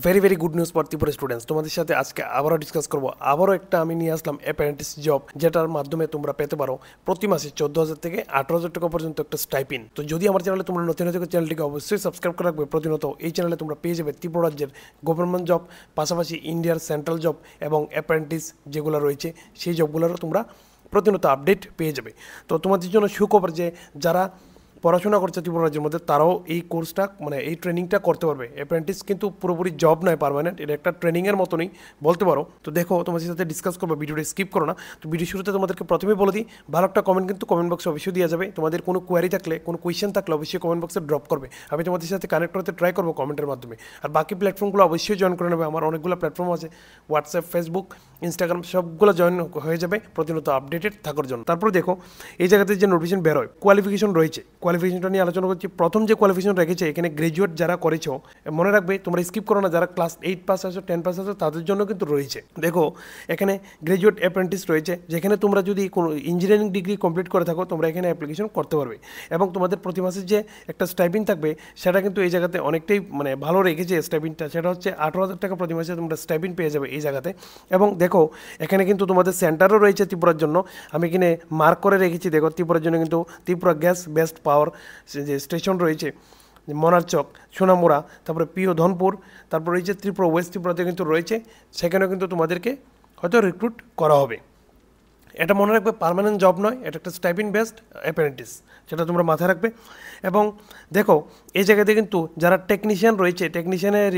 very good news for Tripura students. তোমাদের সাথে আজকে আবারও ডিসকাস করবো। আবারও একটা আমি নিয়ে আসলাম অ্যাপ্রেন্টিস জব, যেটার মাধ্যমে তোমরা পেতে পারো প্রতি মাসে 14,000 থেকে 18,000 টাকা পর্যন্ত একটা স্টাইপিন। তো যদি আমার চ্যানেলে তোমরা নতুন হয়ে থাকো, চ্যানেলটিকে অবশ্যই সাবস্ক্রাইব করে রাখবে। প্রতিনিয়ত এই চ্যানেলে তোমরা পেয়ে যাবে ত্রিপুরা রাজ্যের গভর্নমেন্ট জব, পাশাপাশি ইন্ডিয়ার সেন্ট্রাল জব এবং অ্যাপ্রেন্টিস যেগুলো রয়েছে সেই জবগুলোরও তোমরা প্রতিনিয়ত আপডেট পেয়ে যাবে। তো তোমাদের জন্য সুখবর যে যারা পড়াশোনা করছে ত্রিপুরা রাজ্যের মধ্যে, তারাও এই কোর্সটা এই ট্রেনিংটা করতে পারবে। অ্যাপ্রেন্টিস কিন্তু পুরোপুরি জব নয়, পার্মানেন্ট, এটা একটা ট্রেনিংয়ের মতনই বলতে পারো। তো দেখো, তোমাদের সাথে ডিসকাস করবো, ভিডিওটা স্কিপ করো না। তো ভিডিও শুরুতে তোমাদেরকে প্রথমেই বলে দিই, ভালো একটা কমেন্ট কিন্তু কমেন্ট বক্সে অবশ্যই দেওয়া যাবে। তোমাদের কোনো কোয়ারি থাকলে, কোনো কোয়েশ্চেন থাকলে অবশ্যই কমেন্ট বক্সে ড্রপ করবে। আমি তোমাদের সাথে কানেক্ট করতে ট্রাই করবো কমেন্টের মাধ্যমে। আর বাকি প্ল্যাটফর্মগুলো অবশ্যই জয়েন করে নেবে। আমার অনেকগুলো প্ল্যাটফর্ম আছে, হোয়াটসঅ্যাপ, ফেসবুক, ইনস্টাগ্রাম, সবগুলো জয়েন হয়ে যাবে প্রতিনিয়ত আপডেটেড থাকার জন্য। তারপরে দেখো, এই জায়গাতে যে নোটিফিকেশন বেরোয়, কোয়ালিফিকেশন রয়েছে, কোয়ালিফিকেশনটা নিয়ে আলোচনা করছি। প্রথম যে কোয়ালিফিকেশন রেখেছে এখানে গ্রাজুয়েট যারা করেছো, মনে রাখবে তোমরা স্কিপ করো না, যারা ক্লাস 8 পাস আছো, 10 পাস আছো, তাদের জন্য কিন্তু রয়েছে। দেখো, এখানে গ্রাজুয়েট অ্যাপ্রেন্টিস রয়েছে, যেখানে তোমরা যদি কোনো ইঞ্জিনিয়ারিং ডিগ্রি কমপ্লিট করে থাকো, তোমরা এখানে অ্যাপ্লিকেশন করতে পারবে। এবং তোমাদের প্রতি মাসে যে একটা স্টাইপিন থাকবে, সেটা কিন্তু এই জায়গাতে অনেকটাই ভালো রেখেছে স্টাইপিনটা। সেটা হচ্ছে 18,000 টাকা প্রতি মাসে তোমরা স্টাইপিন পেয়ে যাবে এই জায়গাতে। এবং দেখো, এখানে কিন্তু তোমাদের সেন্টারও রয়েছে ত্রিপুরার জন্য। আমি এখানে মার্ক করে রেখেছি। দেখো, ত্রিপুরার জন্য কিন্তু ত্রিপুরা গ্যাস বেস্ট পাওয়ার যে স্টেশন রয়েছে, মনারচক, সোনামুড়া, তারপরে পিও ধনপুর, তারপর রয়েছে ত্রিপুরা ওয়েস্ট ত্রিপুরাতে কিন্তু রয়েছে। সেখানেও কিন্তু তোমাদেরকে হয়তো রিক্রুট করা হবে। এটা মনে রাখবে, পার্মানেন্ট জব নয়, এটা একটা স্টাইপিন বেসড অ্যাপ্রেন্টিস, সেটা তোমরা মাথায় রাখবে। এবং দেখো, এই জায়গাতে কিন্তু যারা টেকনিশিয়ান রয়েছে, টেকনিশিয়ানের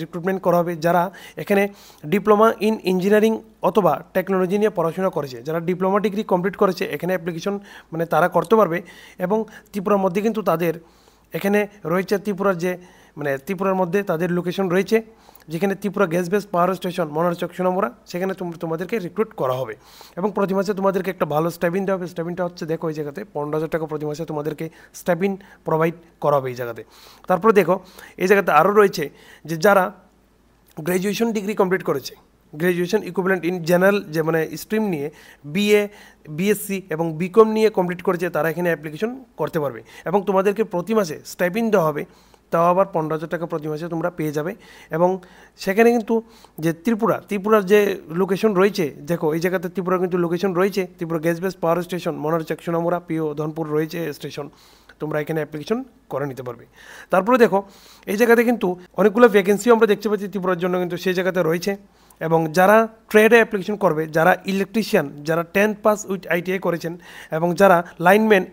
রিক্রুটমেন্ট করা হবে যারা এখানে ডিপ্লোমা ইন ইঞ্জিনিয়ারিং অথবা টেকনোলজি নিয়ে পড়াশোনা করেছে। যারা ডিপ্লোমা ডিগ্রি কমপ্লিট করেছে, এখানে অ্যাপ্লিকেশন তারা করতে পারবে। এবং ত্রিপুরার মধ্যে কিন্তু তাদের এখানে রয়েছে, ত্রিপুরার যে ত্রিপুরার মধ্যে তাদের লোকেশন রয়েছে, যেখানে Tripura gas base power station, Monarchak, Sonamura, সেখানে তোমাদেরকে রিক্রুট করা হবে। এবং প্রতি মাসে তোমাদেরকে একটা ভালো স্টাইপিন দেওয়া হবে। স্টাইপিনটা হচ্ছে, দেখো, এই জায়গাতে 15,000 টাকা প্রতি মাসে তোমাদেরকে স্টাইপিন প্রোভাইড করা হবে এই জায়গাতে। তারপরে দেখো, এই জায়গাতে আরও রয়েছে যে যারা গ্র্যাজুয়েশন ডিগ্রি কমপ্লিট করেছে, গ্র্যাজুয়েশন ইকুইভ্যালেন্ট ইন জেনারেল যে স্ট্রিম নিয়ে বিএ, বিএসসি এবং বিকম নিয়ে কমপ্লিট করেছে, তারা এখানে অ্যাপ্লিকেশন করতে পারবে। এবং তোমাদেরকে প্রতি মাসে স্টাইপিন দেওয়া হবে, তাও আবার 15,000 টাকা প্রতি মাসে তোমরা পেয়ে যাবে। এবং সেখানে কিন্তু যে ত্রিপুরার যে লোকেশন রয়েছে, দেখো এই জায়গাতে ত্রিপুরার কিন্তু লোকেশন রয়েছে, Tripura gas base power station, Monarchak, Sonamura, পিও ধনপুর রয়েছে স্টেশন, তোমরা এখানে অ্যাপ্লিকেশন করে নিতে পারবে। তারপরে দেখো, এই জায়গাতে কিন্তু অনেকগুলো ভ্যাকেন্সিও আমরা দেখতে পাচ্ছি ত্রিপুরার জন্য কিন্তু সেই জায়গাতে রয়েছে। এবং যারা ট্রেডে অ্যাপ্লিকেশন করবে, যারা ইলেকট্রিশিয়ান, যারা 10 পাস উইথ আইটিআই করেছেন, এবং যারা লাইনম্যান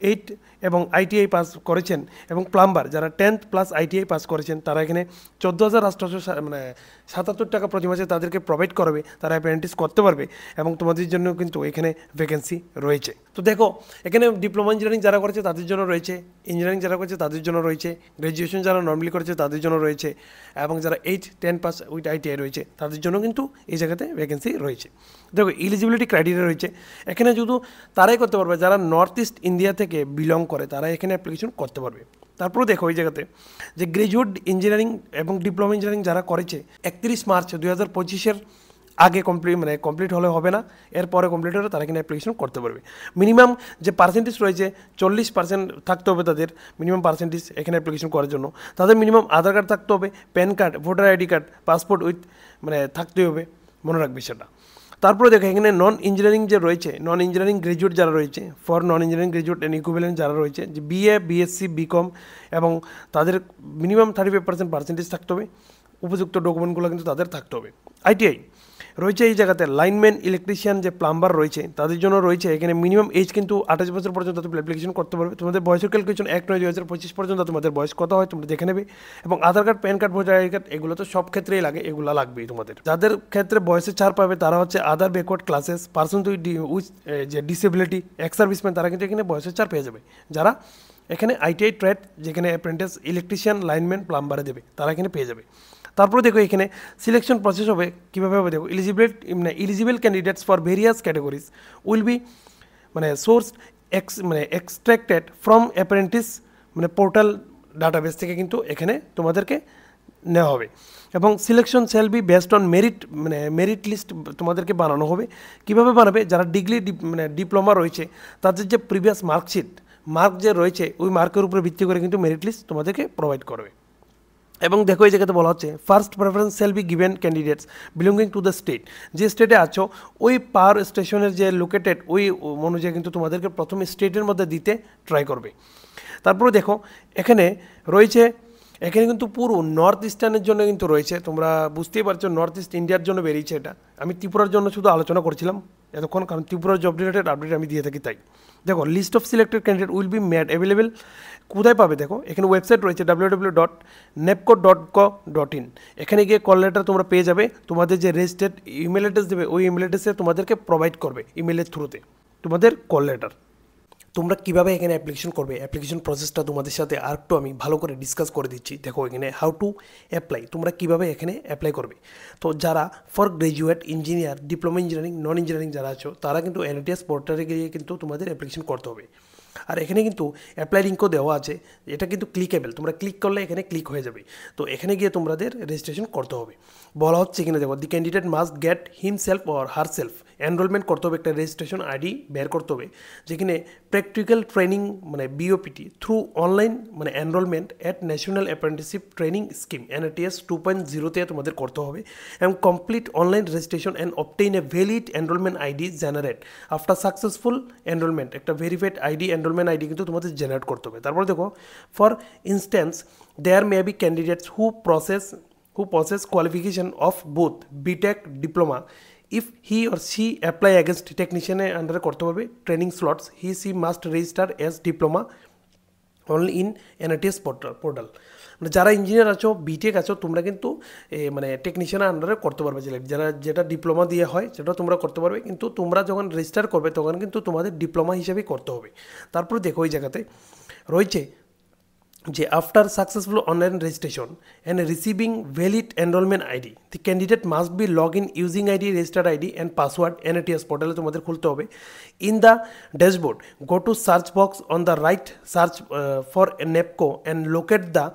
8 এবং আইটিআই পাস করেছেন, এবং প্লাম্বার যারা 10th প্লাস আইটিআই পাস করেছেন, তারা এখানে 14,877 টাকা প্রতি মাসে তাদেরকে প্রোভাইড করবে। তারা অ্যাপ্রেন্টিস করতে পারবে এবং তোমাদের জন্য কিন্তু এখানে ভ্যাকেন্সি রয়েছে। তো দেখো, এখানে ডিপ্লোমা ইঞ্জিনিয়ারিং যারা করেছে তাদের জন্য রয়েছে, ইঞ্জিনিয়ারিং যারা করেছে তাদের জন্য রয়েছে, গ্র্যাজুয়েশন যারা নর্মালি করেছে তাদের জন্য রয়েছে, এবং যারা 8-10 পাস উইথ আইটিআই রয়েছে তাদের জন্য কিন্তু এই জায়গাতে ভ্যাকেন্সি রয়েছে। দেখো, এলিজিবিলিটি ক্রাইটেরিয়া রয়েছে এখানে, শুধু তারাই করতে পারবে যারা নর্থ ইস্ট ইন্ডিয়া থেকে বিলং করে, তারা এখানে অ্যাপ্লিকেশন করতে পারবে। তারপরে দেখো, এই জায়গাতে যে গ্র্যাজুয়েট ইঞ্জিনিয়ারিং এবং ডিপ্লোমা ইঞ্জিনিয়ারিং যারা করেছে 31 মার্চ 2025-এর আগে কমপ্লিট হলে হবে না, এরপরে কমপ্লিট হলে তারা এখানে অ্যাপ্লিকেশন করতে পারবে। মিনিমাম যে পার্সেন্টেজ রয়েছে 40% থাকতে হবে তাদের মিনিমাম পার্সেন্টেজ এখানে অ্যাপ্লিকেশন করার জন্য। তাদের মিনিমাম আধার কার্ড থাকতে হবে, pan card, voter ID card, passport with থাকতে হবে, মনে রাখবে সেটা। তারপরে দেখো, এখানে নন ইঞ্জিনিয়ারিং যে রয়েছে, নন ইঞ্জিনিয়ারিং গ্র্যাজুয়েট যারা রয়েছে, for non engineering graduate and equivalent যারা রয়েছে, যে বিএ, বিএসসি, বিকম, এবং তাদের মিনিমাম 35% পার্সেন্টেজ থাকতে হবে। উপযুক্ত ডকুমেন্টগুলো কিন্তু তাদের থাকতে হবে। আইটিআই রয়েছে এই জায়গাতে, লাইনম্যান, ইলেকট্রিশিয়ান, যে প্লাম্বার রয়েছে তাদের জন্য রয়েছে এখানে মিনিমাম এজ কিন্তু 28 বছর পর্যন্ত তুমি অ্যাপ্লিকেশন করতে পারবে। তোমাদের বয়সের ক্যালকুলেশন 1/9/2025 পর্যন্ত তোমাদের বয়স কত হয় তোমরা দেখে নেবে। এবং Aadhaar card, PAN card, voter ID card, এগুলো তো সব ক্ষেত্রেই লাগে, এগুলো লাগবেই তোমাদের। যাদের ক্ষেত্রে বয়সে ছাড় পাবে তারা হচ্ছে আদার ব্যাকওয়ার্ড ক্লাসেস, পার্সন উইথ যে ডিসেবিলিটি, এক্স সার্ভিসম্যান, তারা কিন্তু এখানে বয়সের ছাড় পেয়ে যাবে। যারা এখানে আইটিআই ট্রেড, যেখানে অ্যাপ্রেন্টিস, ইলেকট্রিশিয়ান, লাইনম্যান, প্লাম্বারে দেবে, তারা এখানে পেয়ে যাবে। তারপরে দেখো, এখানে সিলেকশন প্রসেস হবে কীভাবে হবে। দেখো, eligible candidates for various categories will be source extracted from apprentice portal database থেকে কিন্তু এখানে তোমাদেরকে নেওয়া হবে। এবং selection shall be based on merit list তোমাদেরকে বানানো হবে। কীভাবে বানাবে, যারা ডিগ্রি ডিপ্লোমা রয়েছে তাদের যে প্রিভিয়াস মার্কশিট, মার্ক যে রয়েছে, ওই মার্কের উপরে ভিত্তি করে কিন্তু মেরিট লিস্ট তোমাদেরকে প্রোভাইড করবে। এবং দেখো এই জায়গাতে বলা হচ্ছে first preference shall be given candidates belonging to the state, যে স্টেটে আছো ওই পাওয়ার স্টেশনের যে লোকেটেড ওই অনুযায়ী কিন্তু তোমাদেরকে প্রথমে স্টেটের মধ্যে দিতে ট্রাই করবে। তারপরে দেখো এখানে রয়েছে, এখানে কিন্তু পুরো নর্থ ইস্টার্নের জন্য কিন্তু রয়েছে, তোমরা বুঝতেই পারছো নর্থ ইস্ট ইন্ডিয়ার জন্য বেরিয়েছে এটা। আমি ত্রিপুরার জন্য শুধু আলোচনা করছিলাম এতক্ষণ, কারণ ত্রিপুরার জব রিলেটেড আপডেট আমি দিয়ে থাকি তাই। দেখো list of selected candidate will be made available, কোথায় পাবে দেখো এখানে ওয়েবসাইট রয়েছে www.nepco.co.in, এখানে গিয়ে কল লেটার তোমরা পেয়ে যাবে, তোমাদের যে রেজিস্টার্ড ইমেল অ্যাড্রেস দেবে ওই ইমেল অ্যাড্রেসে তোমাদেরকে প্রোভাইড করবে ইমেলের থ্রুতে তোমাদের কল লেটার। তোমরা কীভাবে এখানে অ্যাপ্লিকেশন করবে, অ্যাপ্লিকেশন প্রসেসটা তোমাদের সাথে আর একটু আমি ভালো করে ডিসকাস করে দিচ্ছি। দেখো এখানে হাউ টু অ্যাপ্লাই, তোমরা কীভাবে এখানে অ্যাপ্লাই করবে। তো যারা for graduate engineer, diploma engineering, non engineering যারা আছো তারা কিন্তু NITS পোর্টালে গিয়ে কিন্তু তোমাদের অ্যাপ্লিকেশন করতে হবে। আর এখানে কিন্তু অ্যাপ্লাই লিঙ্কও দেওয়া আছে, এটা কিন্তু ক্লিকেবল, তোমরা ক্লিক করলে এখানে ক্লিক হয়ে যাবে। তো এখানে গিয়ে তোমাদের রেজিস্ট্রেশন করতে হবে। বলা হচ্ছে এখানে দেখো দি candidate must get himself or her self enrolment করতে হবে, একটা রেজিস্ট্রেশন আইডি বের করতে হবে, যেখানে প্র্যাকটিক্যাল ট্রেনিং মানে BOPT থ্রু অনলাইন মানে enrolment at national apprenticeship training scheme NITS 2.0-তে তোমাদের করতে হবে, এবং complete online registration and obtain a valid enrolment ID generate after successful enrolment, একটা ভেরিফাইড আইডি এনরোলমেন্ট আইডি কিন্তু তোমাদের জেনারেট করতে হবে। তারপর দেখো for instance there may be candidates who possess qualification of both BTech diploma, if he or she apply against technician under করতে পারবে training slots, he she must register as diploma only in NITS portal. মানে যারা engineer আছো, BTech আছো, তোমরা কিন্তু মানে টেকনিশিয়ানের আন্ডারে করতে পারবে, যারা যেটা ডিপ্লোমা দিয়ে হয় সেটা তোমরা করতে পারবে, কিন্তু তোমরা যখন রেজিস্টার করবে তখন কিন্তু তোমাদের ডিপ্লোমা হিসেবেই করতে হবে। তারপর দেখো ওই জায়গাতে রয়েছে যে after successful online registration and receiving valid enrolment ID the candidate must be log in using ID, registered ID and password NITS পোর্টালে তোমাদের খুলতে হবে। In the dashboard go to search box on the right, search for NEPCO and locate the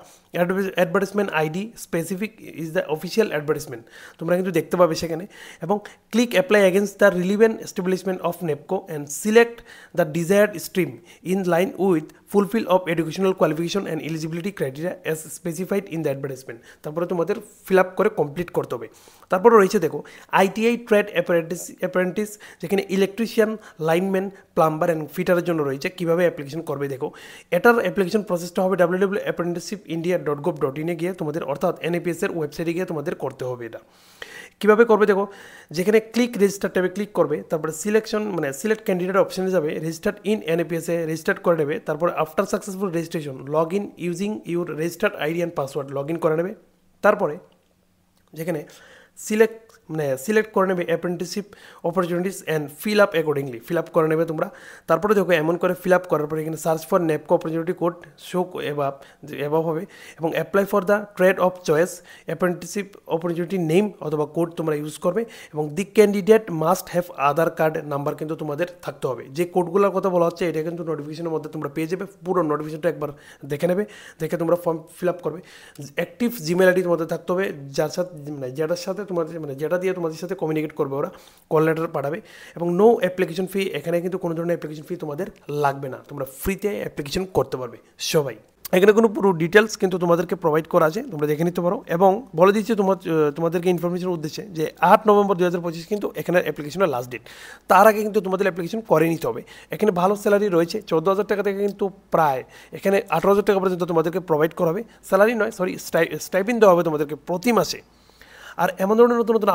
advertisement ID specific is the official advertisement, তোমরা কিন্তু দেখতে পাবে সেখানে, এবং click apply against the relevant establishment of NEPCO and select the desired stream in line with fulfil of educational qualification and eligibility criteria as specified in the advertisement, তারপরে তোমাদের fill up করে complete করতে হবে। তারপরে রয়েছে দেখো ITI trade apprentice, যেখানে electrician, lineman, plumber and ফিটারের জন্য রয়েছে, কীভাবে অ্যাপ্লিকেশন করবে দেখো। এটার অ্যাপ্লিকেশন প্রসেসটা হবে www.apprenticeshipindia.gov.in গিয়ে তোমাদের, অর্থাৎ NIPS এর ওয়েবসাইটে গিয়ে তোমাদের করতে হবে। এটা কীভাবে করবে দেখো, যেখানে ক্লিক রেজিস্টার ট্যাবে ক্লিক করবে, তারপরে সিলেকশন মানে সিলেক্ট ক্যান্ডিডেট অপশানে যাবে, registered in NIPS A registered করে নেবে, তারপর after successful registration log in using your registered ID and password log in করে নেবে। তারপরে যেখানে সিলেক্ট করে নেবে apprenticeship opportunities and fill up accordingly, fill up করে নেবে তোমরা। তারপরে দেখো এমন করে ফিল আপ করার পরে এখানে search for NEPCO opportunity code show above হবে, এবং apply for the trade of choice apprenticeship opportunity name অথবা কোড তোমরা ইউজ করবে, এবং দি candidate must have Aadhaar card number কিন্তু তোমাদের থাকতে হবে। যে কোডগুলোর কথা বলা হচ্ছে এটা কিন্তু নোটিফিকেশনের মধ্যে তোমরা পেয়ে যাবে, পুরো নোটিফিকেশনটা একবার দেখে নেবে, দেখে তোমরা ফর্ম ফিল আপ করবে। অ্যাক্টিভ জিমেল আইডি তোমাদের থাকতে হবে, যার সাথে যেটার সাথে তোমাদের যেটা দিয়ে তোমাদের সাথে কমিউনিকেট করবে, ওরা কল লেটার পাঠাবে, এবং নো অ্যাপ্লিকেশন ফি, এখানে কিন্তু কোনো ধরনের অ্যাপ্লিকেশন ফি তোমাদের লাগবে না, তোমরা ফ্রিতে অ্যাপ্লিকেশন করতে পারবে সবাই। এখানে কোনো পুরো ডিটেলস কিন্তু তোমাদেরকে প্রোভাইড করা আছে, তোমরা দেখে নিতে পারো। এবং বলে দিচ্ছি তোমাদেরকে ইনফরমেশনের উদ্দেশ্যে যে 8 নভেম্বর 2025 কিন্তু এখানে অ্যাপ্লিকেশনের লাস্ট ডেট, তার আগে কিন্তু তোমাদের অ্যাপ্লিকেশন করে নিতে হবে। এখানে ভালো স্যালারি রয়েছে, 14,000 টাকা থেকে কিন্তু প্রায় এখানে 18,000 টাকা পর্যন্ত তোমাদেরকে প্রোভাইড করা হবে, স্যালারি নয় সরি স্টাইপেন্ড দেওয়া হবে তোমাদেরকে প্রতি মাসে। আর এমন ধরনের নতুন নতুন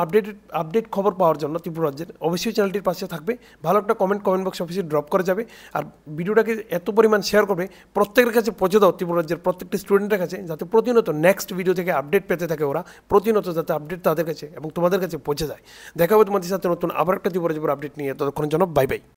আপডেট খবর পাওয়ার জন্য ত্রিপুরা রাজ্যের অবশ্যই চ্যানেলটির পাশে থাকবে, ভালো একটা কমেন্ট বক্স অফিসে ড্রপ করে যাবে, আর ভিডিওটাকে এত পরিমাণ শেয়ার করবে প্রত্যেকের কাছে পৌঁছে দাও, ত্রিপুরা রাজ্যের প্রত্যেকটি স্টুডেন্টের কাছে, যাতে প্রতিনিয়ত নেক্সট ভিডিও থেকে আপডেট পেতে থাকে, ওরা প্রতিনিয়ত যাতে আপডেট তাদের কাছে এবং তোমাদের কাছে পৌঁছে যায়। দেখা হবে তোমাদের সাথে নতুন আবার একটা ত্রিপুরা রাজ্যের আপডেট নিয়ে, ততক্ষণের জন্য বাই বাই।